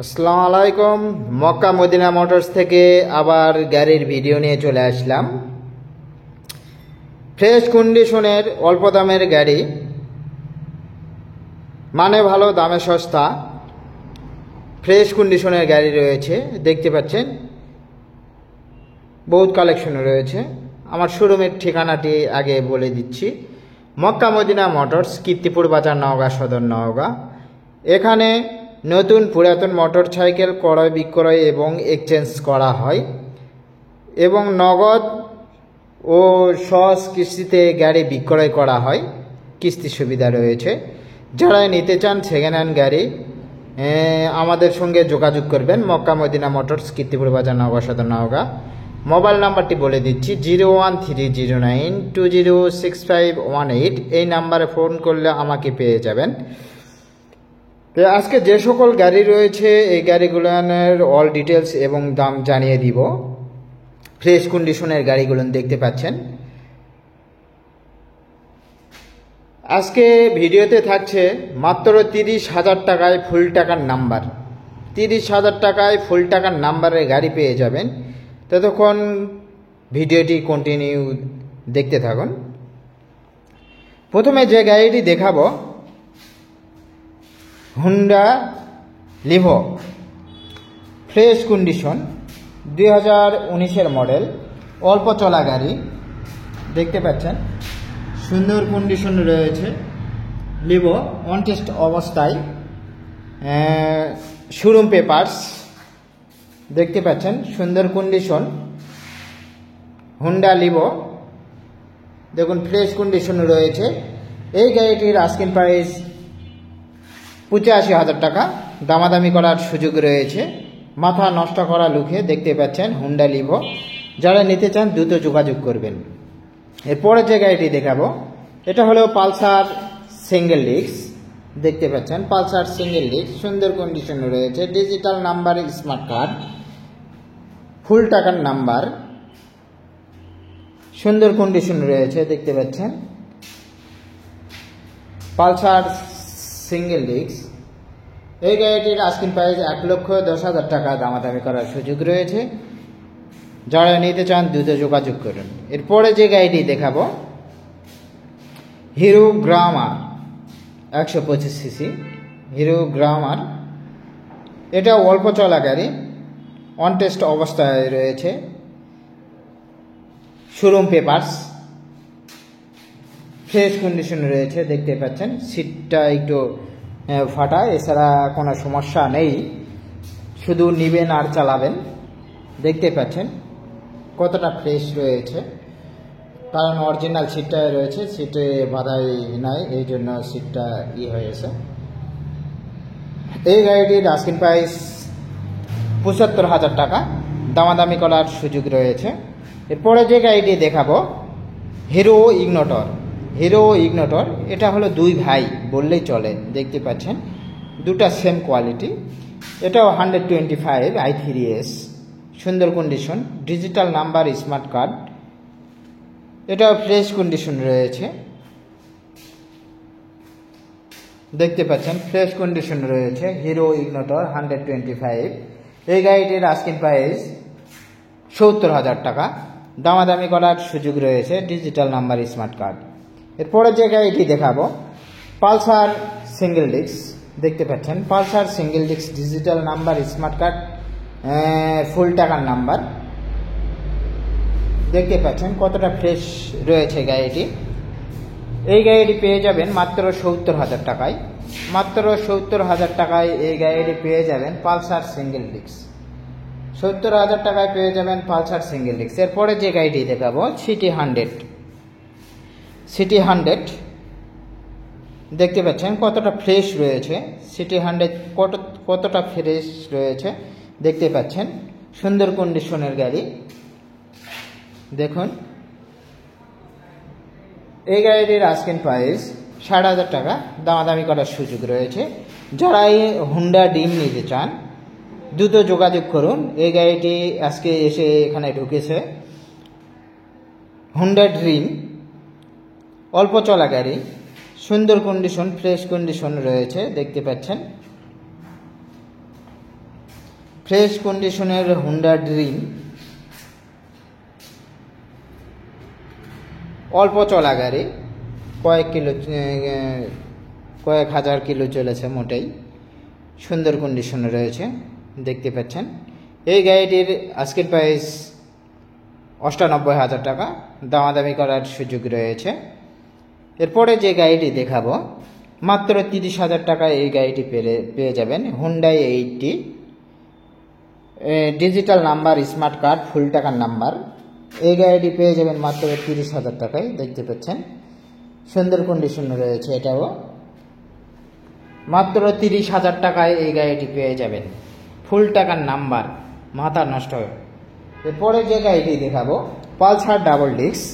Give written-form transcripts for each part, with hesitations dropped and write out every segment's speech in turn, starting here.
আসসালামু আলাইকুম। Mecca Medina motors থেকে আবার গাড়ির ভিডিও নিয়ে চলে আসলাম। ফ্রেশ কন্ডিশনের অল্প দামের গাড়ি, মানে ভালো দামে সস্তা, ফ্রেশ কন্ডিশনের গাড়ি রয়েছে। দেখতে পাচ্ছেন বহুত কালেকশন রয়েছে। আমার শোরুমের ঠিকানাটি আগে বলে দিচ্ছি। মক্কা মদিনা মোটরস, কীর্তিপুর বাজার, নওগাঁ সদর, নওগাঁ। এখানে নতুন পুরাতন মোটর সাইকেল ক্রয় বিক্রয় এবং এক্সচেঞ্জ করা হয় এবং নগদ ও সহজ কিস্তিতে গাড়ি বিক্রয় করা হয়। কিস্তি সুবিধা রয়েছে। যারা নিতে চান সেকেন্ড হ্যান্ড গাড়ি, আমাদের সঙ্গে যোগাযোগ করবেন। মক্কা মদিনা মোটরস, কীর্তিপুর বাজার, নওগাঁ সদর, নওগাঁ। মোবাইল নাম্বারটি বলে দিচ্ছি 01309206518। এই নাম্বারে ফোন করলে আমাকে পেয়ে যাবেন। তো আজকে যে সকল গাড়ি রয়েছে এই গাড়িগুলোর অল ডিটেলস এবং দাম জানিয়ে দিব। ফ্রেশ কন্ডিশনের গাড়িগুলো দেখতে পাচ্ছেন। আজকে ভিডিওতে থাকছে মাত্র 30,000 টাকায় ফুল টাকার নাম্বার। 30,000 টাকায় ফুল টাকার নাম্বারের গাড়ি পেয়ে যাবেন। ততক্ষণ ভিডিওটি কন্টিনিউ দেখতে থাকুন। প্রথমে যে গাড়িটি দেখাবো হুন্ডা লিভো, ফ্রেশ কন্ডিশন, 2019-এর মডেল, অল্প চলা গাড়ি। দেখতে পাচ্ছেন সুন্দর কন্ডিশন রয়েছে। লিভো অন টেস্ট অবস্থায়, শোরুম পেপারস। দেখতে পাচ্ছেন সুন্দর কন্ডিশন হুন্ডা লিভো, দেখুন ফ্রেশ কন্ডিশন রয়েছে। এই গাড়িটির আস্কিং প্রাইস 85,000 টাকা, দামাদামি করার সুযোগ রয়েছে। মাথা নষ্ট করা লুকে। দেখতে পাচ্ছেন হুন্ডা লিভো। যারা নিতে চান দ্রুত যোগাযোগ করবেন। এরপরে যে গাড়িটি দেখাবো এটা হলো পালসার সিঙ্গেল ডিস্ক। দেখতে পাচ্ছেন পালসার সিঙ্গেল ডিস্ক, সুন্দর কন্ডিশন রয়েছে। Digital number, smart card, full টাকার নাম্বার, সুন্দর কন্ডিশন রয়েছে। দেখতে পাচ্ছেন পালসার সিঙ্গেল ডিস্ক। এই গাড়িটির আস্কিং প্রাইস 1,10,000 টাকা, দামাদামি করার সুযোগ রয়েছে। যারা নিতে চান দ্রুত যোগাযোগ করুন। এরপরে যে গাড়িটি দেখাবো hero Glamour 125 CC, hero Glamour. এটা অল্প চলা গাড়ি, অন টেস্ট অবস্থায় রয়েছে। শোরুম পেপারস, ফ্রেশ কন্ডিশন রয়েছে। দেখতে পাচ্ছেন সিটটা একটু ফাটা, এছাড়া কোনো সমস্যা নেই। শুধু নিবেন আর চালাবেন। দেখতে পাচ্ছেন কতটা ফ্রেশ রয়েছে, কারণ অরিজিনাল সিটটা রয়েছে, সিটে বাধাই নাই, এই জন্য সিটটা হয়েছে। এই গাড়িটির আস্কিং প্রাইস 75,000 টাকা, দামাদামি করার সুযোগ রয়েছে। এরপরে যে গাড়িটি দেখাবো হিরো ইগনোটর। হিরো ইগনোটর এটা হলো দুই ভাই বললেই চলে। দেখতে পাচ্ছেন দুটা সেম কোয়ালিটি। এটাও 125 i3s, সুন্দর condition, digital number, smart card. এটাও ফ্রেশ কন্ডিশন রয়েছে। দেখতে পাচ্ছেন ফ্রেশ কন্ডিশন রয়েছে হিরো ইগনোটর 125। এই গাড়িটির আস্কিং প্রাইস 70,000 টাকা, দামাদামি করার সুযোগ রয়েছে। Digital number, smart card. এরপরে যে গাড়িটি দেখাবো পালসার সিঙ্গেল ডিস্ক। দেখতে পাচ্ছেন Pulsar single disc, digital number, smart card, full টাকার নাম্বার। দেখতে পাচ্ছেন কতটা ফ্রেশ রয়েছে গাড়িটি। এই গাড়িটি পেয়ে যাবেন মাত্র 70,000 টাকায়। মাত্র 70,000 টাকায় এই গাড়িটি পেয়ে যাবেন পালসার সিঙ্গেল ডিস্ক। 70,000 টাকায় পেয়ে যাবেন পালসার সিঙ্গেল ডিস্ক। এরপরে যে গাড়িটি দেখাবো সিটি 100। সিটি 100 দেখতে পাচ্ছেন কতটা ফ্রেশ রয়েছে। সিটি 100 কতটা ফ্রেশ রয়েছে দেখতে পাচ্ছেন। সুন্দর কন্ডিশনের গাড়ি। দেখুন এই গাড়িটির আস্কিং প্রাইস 60,000 টাকা, দামাদামি করার সুযোগ রয়েছে। যারা এই হুন্ডা ডিম নিতে চান দ্রুত যোগাযোগ করুন। এই গাড়িটি আজকে এসে এখানে ঢুকেছে। হুন্ডা ড্রিম, অল্প চলা গাড়ি, সুন্দর কন্ডিশন, ফ্রেশ কন্ডিশন রয়েছে। দেখতে পাচ্ছেন ফ্রেশ কন্ডিশনের হুন্ডা ড্রিম, অল্প চলা গাড়ি, কয়েক হাজার কিলো চলেছে মোটেই, সুন্দর কন্ডিশনে রয়েছে দেখতে পাচ্ছেন। এই গাড়িটির আজকের প্রাইস ৯৮,০০০ টাকা, দামাদামি করার সুযোগ রয়েছে। এরপরে যে গাড়িটি দেখাবো মাত্র ৩০,০০০ টাকায় এই গাড়িটি পেয়ে যাবেন, Hyundai 80, digital number, smart card, full টাকার নাম্বার। এই গাড়িটি পেয়ে যাবেন মাত্র ৩০,০০০ টাকায়, দেখতে পাচ্ছেন সুন্দর কন্ডিশন রয়েছে। এটাও মাত্র ৩০,০০০ টাকায় এই গাড়িটি পেয়ে যাবেন, ফুল টাকার নাম্বার, মাথা নষ্ট হবে। এরপরে যে গাড়িটি দেখাবো পালসার ডাবল ডিস্ক,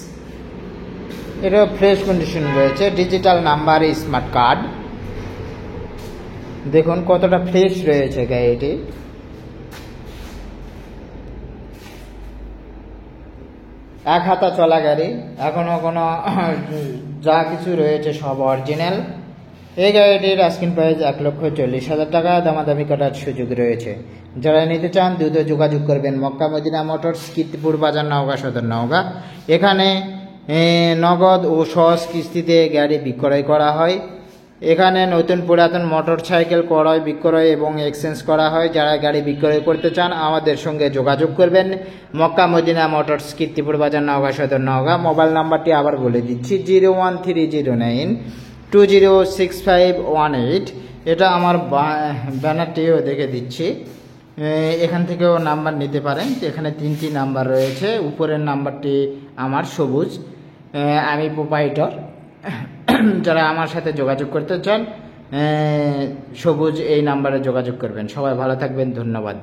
এটা ফ্রেশ কন্ডিশন রয়েছে, ডিজিটাল নাম্বার, স্মার্ট কার্ড। দেখুন কতটা ফ্রেশ রয়েছে গাড়িটি। এক হাতা চলা গাড়ি, এখনো কোনো যা কিছু রয়েছে সব অরিজিনাল। এই গাড়িটির আস্কিং প্রাইস ১,৪০,০০০ টাকা, দামাদামি করার সুযোগ রয়েছে। যারা নিতে চান দ্রুত যোগাযোগ করবেন মক্কা মদিনা মোটরস, কীর্তিপুর বাজার, নওগাঁ সদর, নওগাঁ। এখানে নগদ ও সহজ কিস্তিতে গাড়ি বিক্রয় করা হয়। এখানে নতুন পুরাতন মোটর সাইকেল ক্রয়, বিক্রয় এবং এক্সচেঞ্জ করা হয়। যারা গাড়ি বিক্রয় করতে চান আমাদের সঙ্গে যোগাযোগ করবেন মক্কা মদিনা মোটরস, কীর্তিপুর বাজার, নওগাঁ সদর, নওগাঁ। মোবাইল নাম্বারটি আবার বলে দিচ্ছি 01309206518। এটা আমার ব্যানারটিও দেখে দিচ্ছি, এখান থেকেও নাম্বার নিতে পারেন। এখানে 3টি নাম্বার রয়েছে, উপরের নাম্বারটি আমার সবুজ, আমি প্রোপাইটর। যারা আমার সাথে যোগাযোগ করতে চান সবুজ এই নাম্বারে যোগাযোগ করবেন। সবাই ভালো থাকবেন, ধন্যবাদ।